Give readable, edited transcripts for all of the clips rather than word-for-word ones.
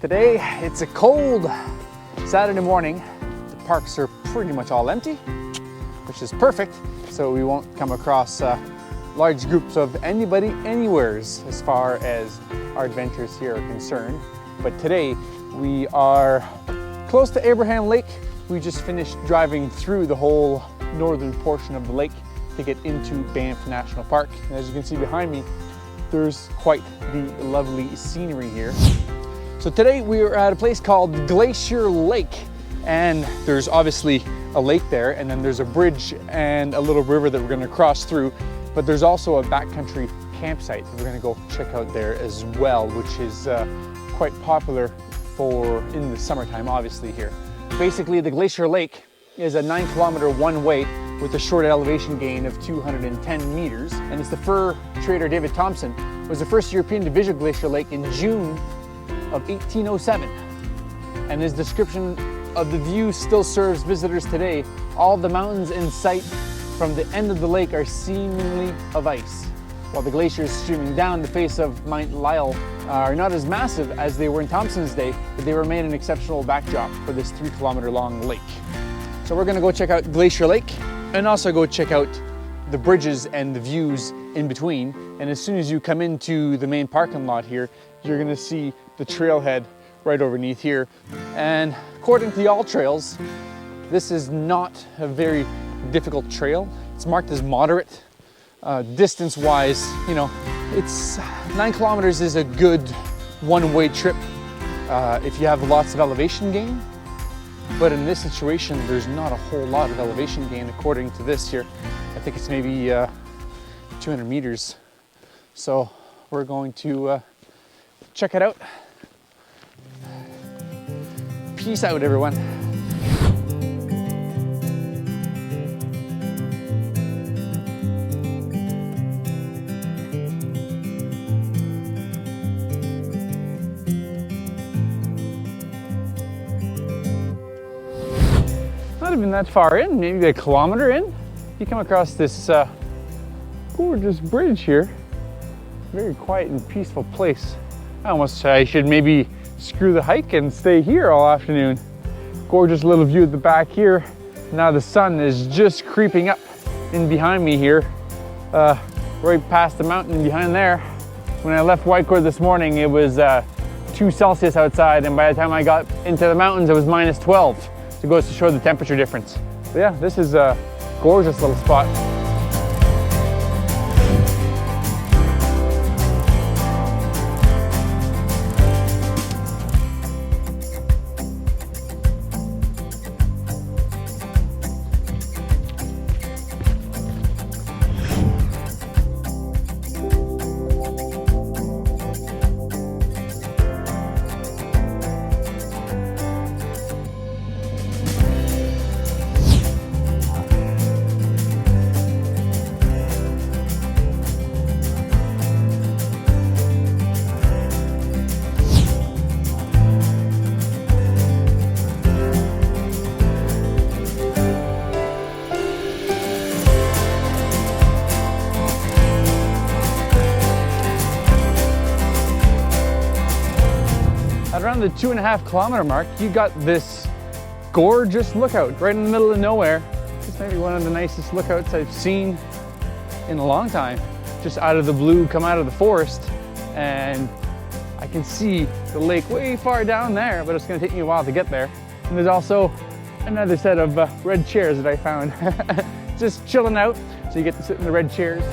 Today, it's a cold Saturday morning. The parks are pretty much all empty, which is perfect, so we won't come across large groups of anybody anywheres as far as our adventures here are concerned. But today, we are close to Abraham Lake. We just finished driving through the whole northern portion of the lake to get into Banff National Park. And as you can see behind me, there's quite the lovely scenery here. So today we are at a place called Glacier Lake, and there's obviously a lake there, and then there's a bridge and a little river that we're going to cross through, but there's also a backcountry campsite that we're going to go check out there as well, which is quite popular for in the summertime, obviously here. Basically, the Glacier Lake is a 9-kilometer one-way with a short elevation gain of 210 meters, and it's the fur trader David Thompson was the first European to visit Glacier Lake in June of 1807, and his description of the view still serves visitors today. All the mountains in sight from the end of the lake are seemingly of ice, while the glaciers streaming down the face of Mount Lyell are not as massive as they were in Thompson's day, but they remain an exceptional backdrop for this 3-kilometer long lake. So we're gonna go check out Glacier Lake and also go check out the bridges and the views in between. And as soon as you come into the main parking lot here, you're gonna see the trailhead right underneath here. And according to the All Trails, this is not a very difficult trail. It's marked as moderate. Distance-wise, you know, it's 9 kilometers is a good one-way trip if you have lots of elevation gain. But in this situation, there's not a whole lot of elevation gain according to this here. I think it's maybe 200 meters. So we're going to check it out. Peace out, everyone. Not even that far in, maybe a kilometer in. You come across this gorgeous bridge here. Very quiet and peaceful place. I should maybe screw the hike and stay here all afternoon. Gorgeous little view at the back here. Now the sun is just creeping up in behind me here, right past the mountain behind there. When I left Whitecourt this morning, it was 2 Celsius outside, and by the time I got into the mountains, it was minus 12. So it goes to show the temperature difference. But yeah, this is a gorgeous little spot. Around the 2.5 kilometer mark, you got this gorgeous lookout right in the middle of nowhere. It's maybe one of the nicest lookouts I've seen in a long time. Just out of the blue, come out of the forest, and I can see the lake way far down there, but it's gonna take me a while to get there. And there's also another set of red chairs that I found. Just chilling out, so you get to sit in the red chairs.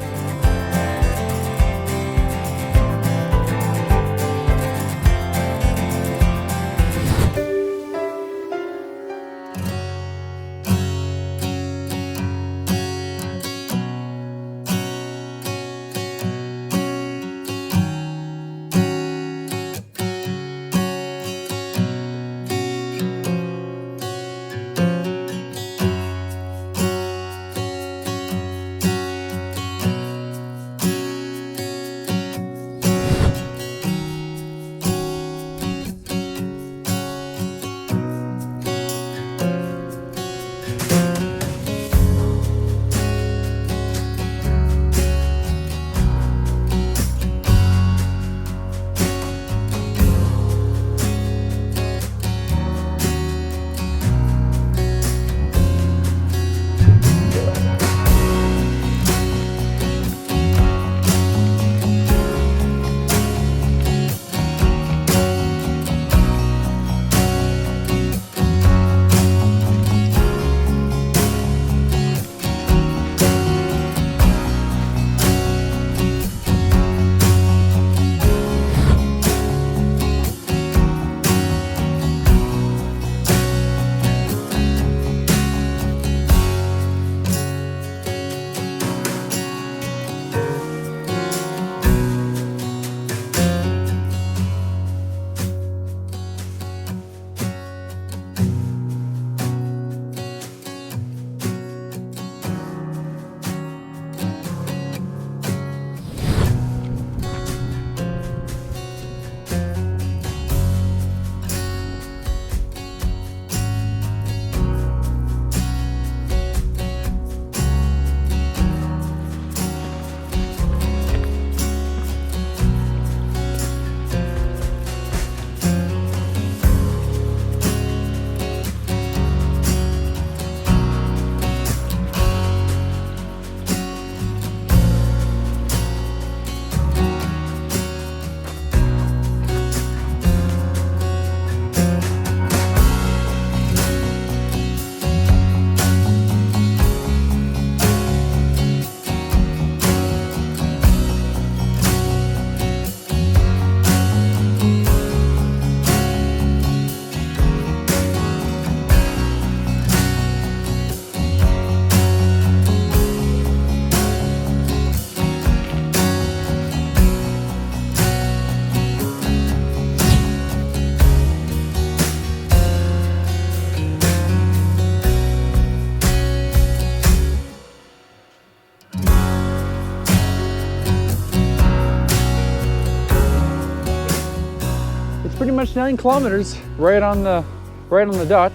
pretty much 9 kilometers right on the dot.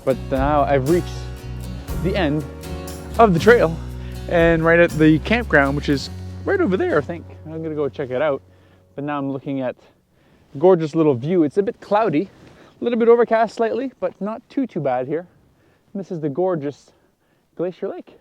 But now I've reached the end of the trail and right at the campground, which is right over there, I think. I'm gonna go check it out. But now I'm looking at a gorgeous little view. It's a bit cloudy, a little bit overcast slightly, but not too bad here. And this is the gorgeous Glacier Lake.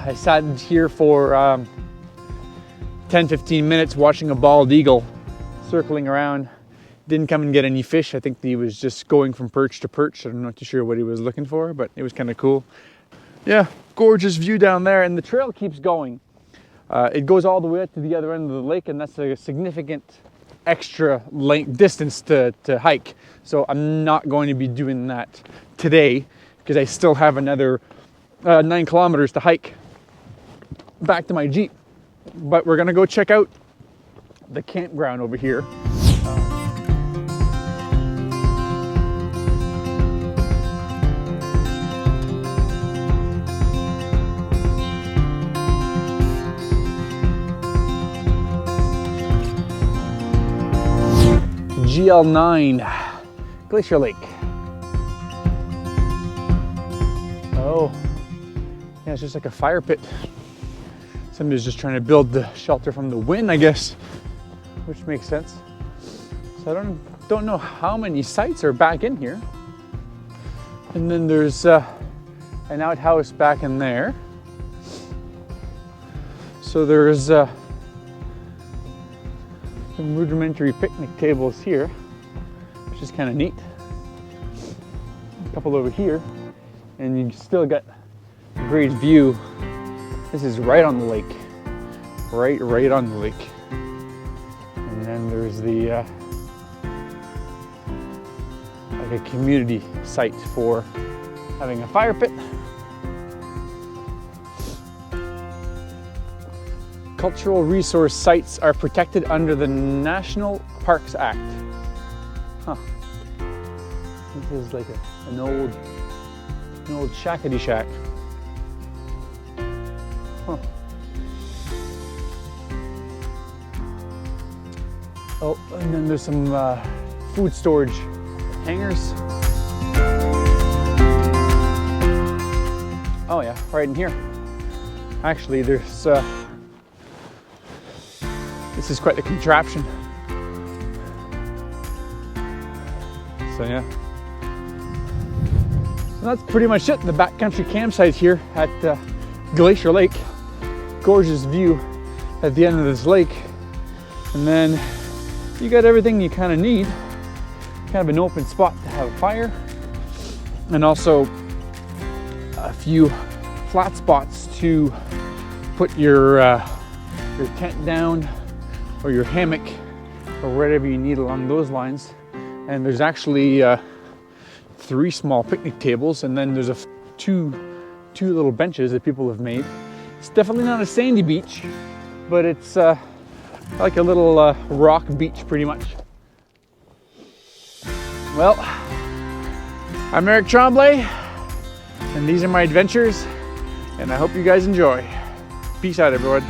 I sat here for 10-15 minutes watching a bald eagle circling around. Didn't come and get any fish. I think he was just going from perch to perch. I'm not too sure what he was looking for, but it was kind of cool. Yeah, gorgeous view down there, and the trail keeps going. It goes all the way up to the other end of the lake, and that's a significant extra distance to hike. So I'm not going to be doing that today because I still have another 9 kilometers to hike back to my Jeep. But we're gonna go check out the campground over here. GL9 Glacier Lake. Oh, yeah, it's just like a fire pit. Somebody's just trying to build the shelter from the wind, I guess, which makes sense. So I don't know how many sites are back in here. And then there's an outhouse back in there. So there's some rudimentary picnic tables here, which is kind of neat. A couple over here, and you still got a great view. This is right on the lake, right on the lake. And then there's the like a community site for having a fire pit. Cultural resource sites are protected under the National Parks Act. Huh. This is like an old shackety shack. Huh. Oh, and then there's some food storage hangers. Oh yeah, right in here. Actually, there's this is quite the contraption. So yeah. So that's pretty much it. The backcountry campsite here at Glacier Lake. Gorgeous view at the end of this lake. And then you got everything you kind of need. Kind of an open spot to have a fire. And also a few flat spots to put your tent down or your hammock or whatever you need along those lines. And there's actually 3 small picnic tables, and then there's two little benches that people have made. It's definitely not a sandy beach, but it's like a little rock beach pretty much. Well, I'm Eric Tremblay, and these are my adventures, and I hope you guys enjoy. Peace out, everyone.